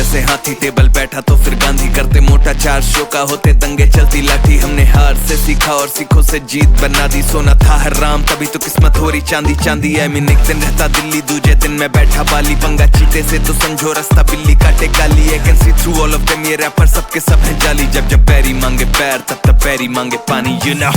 जैसे हाथी, टेबल बैठा तो फिर गांधी, करते मोटा 4 शो का, होते दंगे चलती लाठी। हमने हार से सीखा और सीखों से जीत बना दी, सोना था हराम तभी तो किस्मत हो रही चांदी चांदी। आई मीन एक दिन रहता दिल्ली, दूजे दिन मैं बैठा बाली, पंगा चीते से तो समझो रास्ता बिल्ली काटे काली। I can see through all of them, ये रैपर सबके सब है जाली। जब जब बैरी मांगे पैर तब तब बैरी मांगे पानी, you know।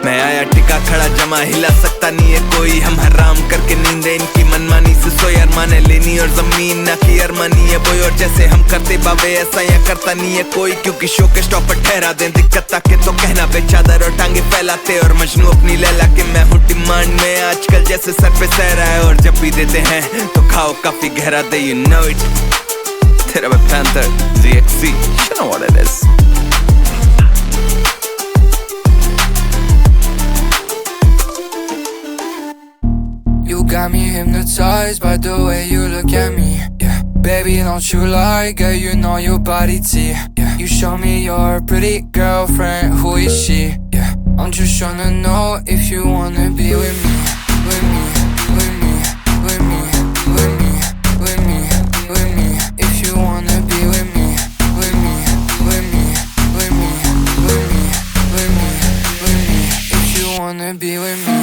मैं आया टिका खड़ा जमा, हिला सकता नहीं है कोई। हम हराम करके नींदे इनकी मनमानी से सोए, अरमाने लेनी और जमीन ना की अरमानी है बोई। और जैसे हम करते बाबे ऐसा यहाँ करता नहीं है कोई, क्योंकि शो के स्टॉप पर ठहरा दें दिक्कत ताके तो कहना पे चादर और टांगे फैलाते। और मजनू अपनी लैला के मैं हूँ डिमांड में आजकल, जैसे सर पे सहरा है। और जब भी देते हैं तो खाओ काफी गहरा दे, you know it। तेरा मैं panther ZXC, you know what it is। You got me hypnotized by the way you look at me, yeah. Baby, don't you lie, girl, you know your body T, yeah. You show me your pretty girlfriend, who is she, yeah. I'm just tryna know if you wanna be with me, with me, with me, with me, with me, with me, with me. If you wanna be with me, with me, with me, with me, with me, with me, with me. If you wanna be with me.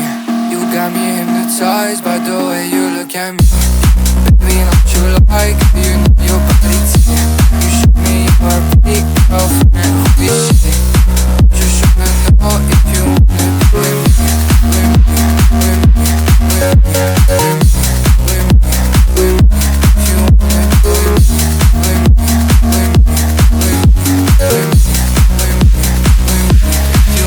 You got me hypnotized by the way you look at me. Baby, don't you like, you know your body T. You show me your pretty girlfriend, who is she? Just tryna know if you wanna be with me, with me, with me, with me, with me, with me, with me. If you wanna be with me, with me, with me, with me, with me, with me, with me. If you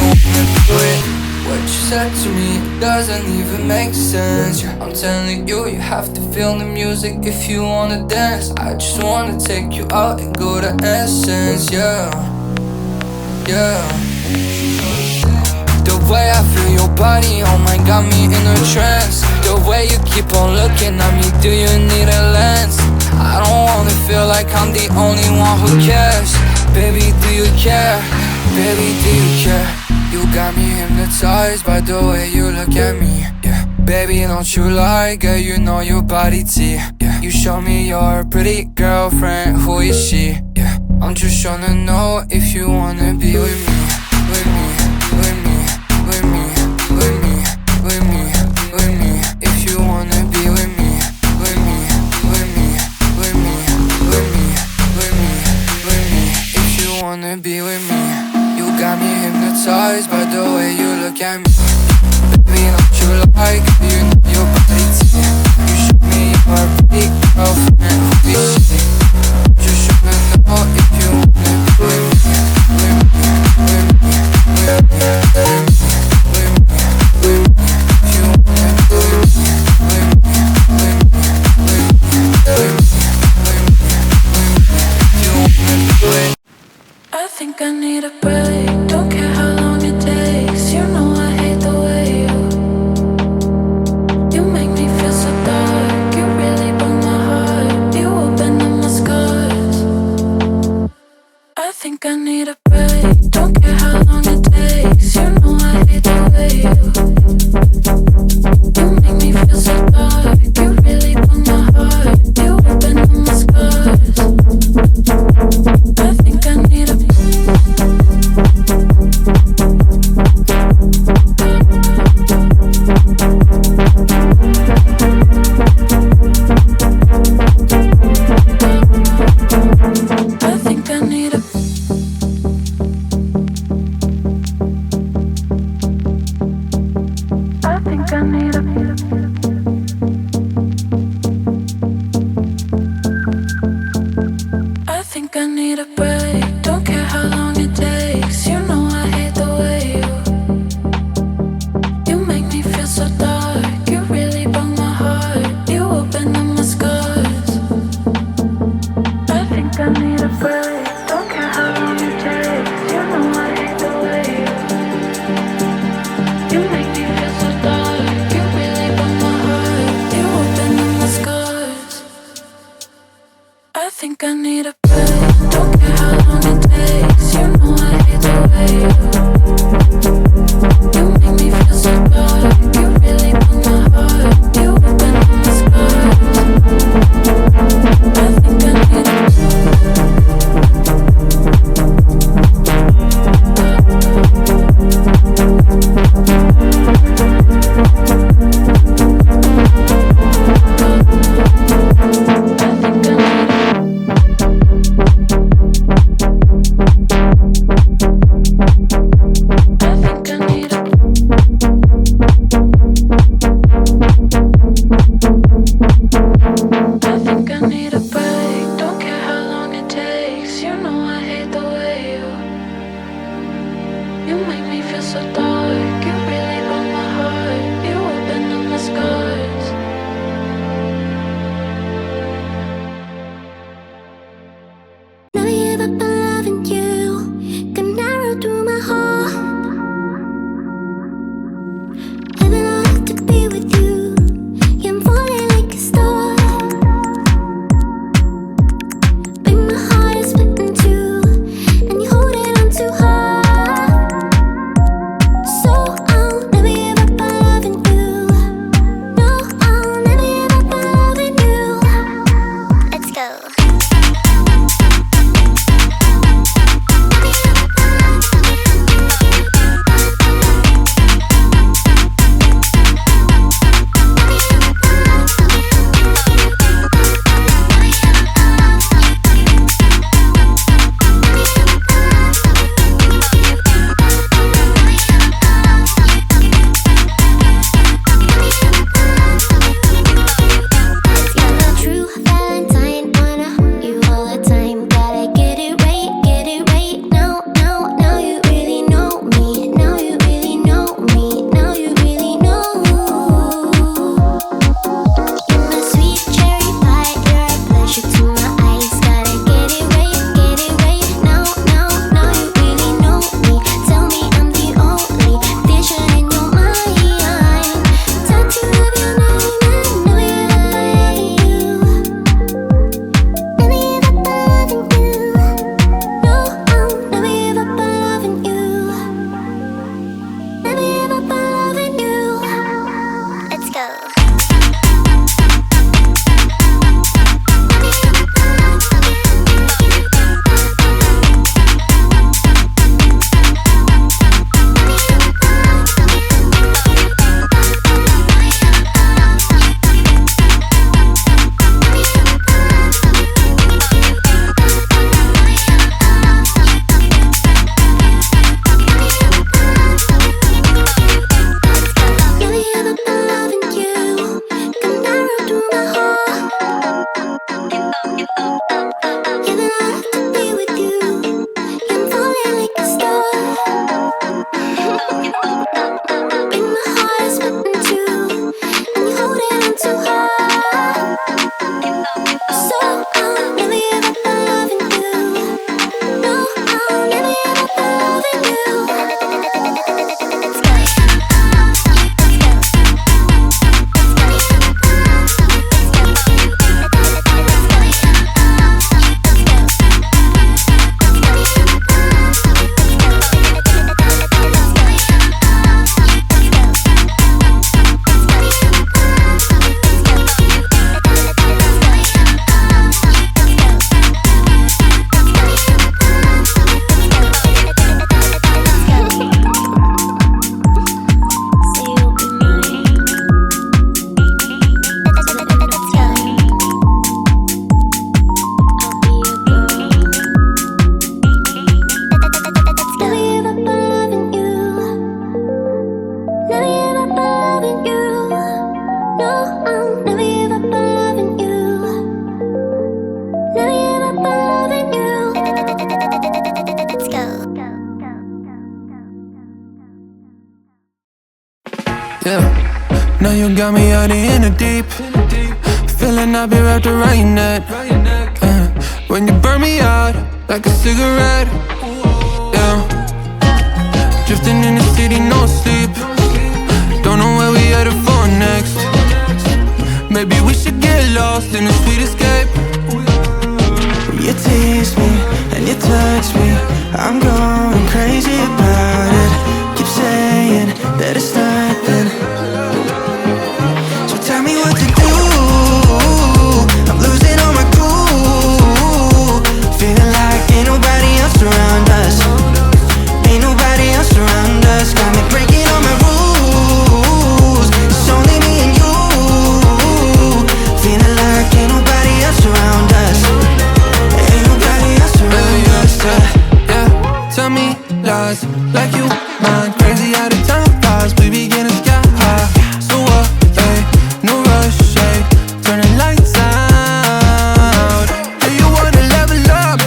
wanna be with me. What you said to me doesn't even make sense, yeah. I'm telling you, you have to feel the music if you wanna dance. I just wanna take you out and go to essence, yeah, yeah. The way I feel your body, oh my, got me in a trance. The way you keep on looking at me, do you need a lens? I don't wanna feel like I'm the only one who cares. Baby, do you care? Baby, do you care? You got me hypnotized by the way you look at me, yeah. Baby, don't you lie, girl, you know your body T, yeah. You show me your pretty girlfriend, who is she, yeah. I'm just tryna know if you wanna be with me, with me, with me, with me, with me, with me, with me. If you wanna be with me, with me, with me, with me, with me, with me, with me. If you wanna be with me. You got me hypnotized by the way you look at me. Baby, don't you like, you know your body T. You show me your pretty girlfriend, who is she? Just tryna know if you wanna be with me, with me, with me. think I need a break. Don't care how long it takes. You know I hate the way you make me feel so dark. You really broke my heart. You open up the skies. I think I need a Yeah, now you got me out in the deep. Feeling I'll be wrapped around your neck. When you burn me out like a cigarette. Yeah, drifting in the city, no sleep. Don't know where we headed for next. Maybe we should get lost in a sweet escape. tease me and you touch me, I'm going crazy about it. Keep saying that it's nothing, so tell me what to do. I'm losing all my cool, feeling like ain't nobody else around us. Ain't nobody else around us. Got me breaking all my rules. It's only me and you, feeling like ain't nobody else around us. Ain't nobody else around us. Yeah, tell me lies like you mind crazy out of time flies. We be getting sky high. So what, hey, no rush, hey, turning lights out. Do you wanna level up?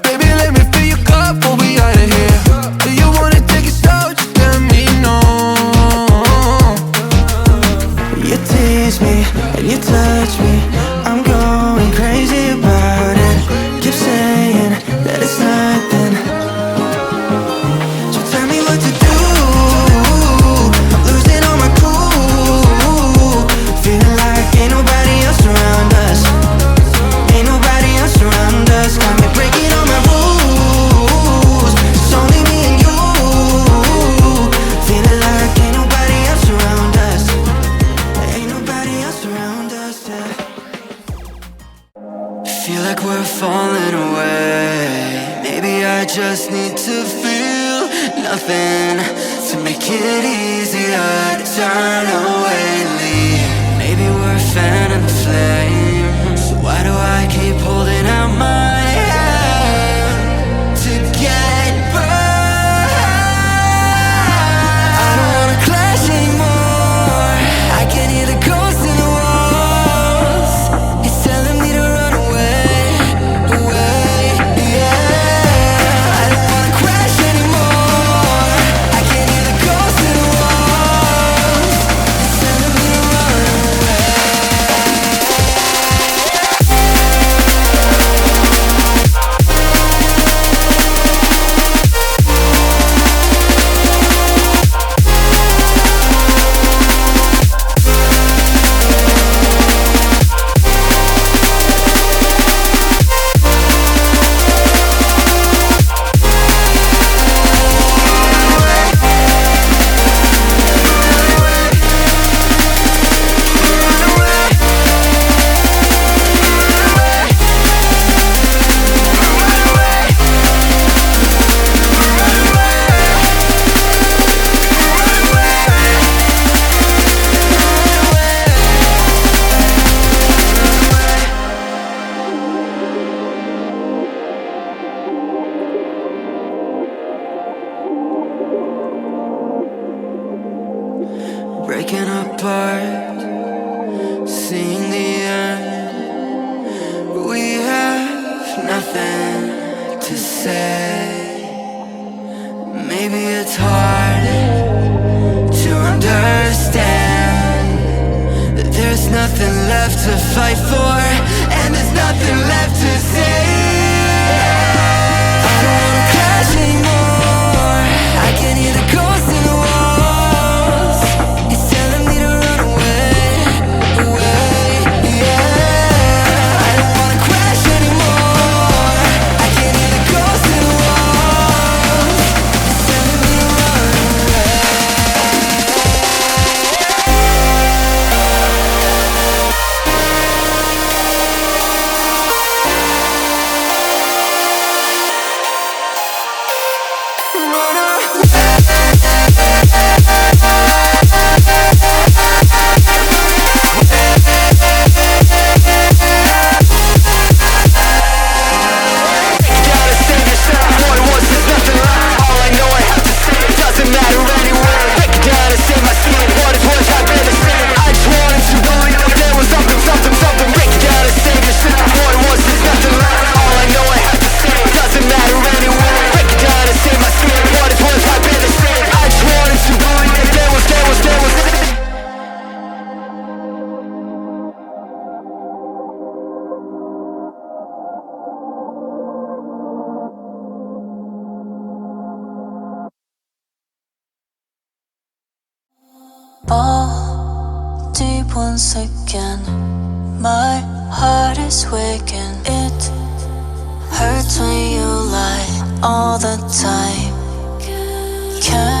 Baby, let me fill your cup before we out of here. Do you wanna take it slow? Just let me know. You tease me and you touch me, I'm going crazy about it. Keep saying that it's nothing, so tell me what to do. I'm losing all my cool, feeling like ain't nobody else around us. Ain't nobody else around us. Got me breaking all my rules. It's only me and you, feeling like ain't nobody else around us. Ain't nobody else around us, yeah. Feel like we're falling away. Maybe I just need to feel nothing to make it easier to turn away and leave. Maybe we're a fan of the flame, so why do I keep holding out my hand to get burned? I don't wanna clash anymore. I can hear the ghosts in the walls. It's telling me to run away, away, yeah. I don't wanna crash anymore. I can hear the ghosts in the walls. It's telling me to run away. Breaking apart, seeing the end. We have nothing to say. Maybe it's hard to understand that there's nothing left to fight for, and there's nothing left to say. I don't wanna crash anymore. I can hear the ghosts in the walls. It's telling me to run away, away, yeah. I don't wanna crash anymore. I can hear the ghosts in the walls. It's telling me to run away. All deep once again. My heart is waking. It hurts when you lie all the time. Can't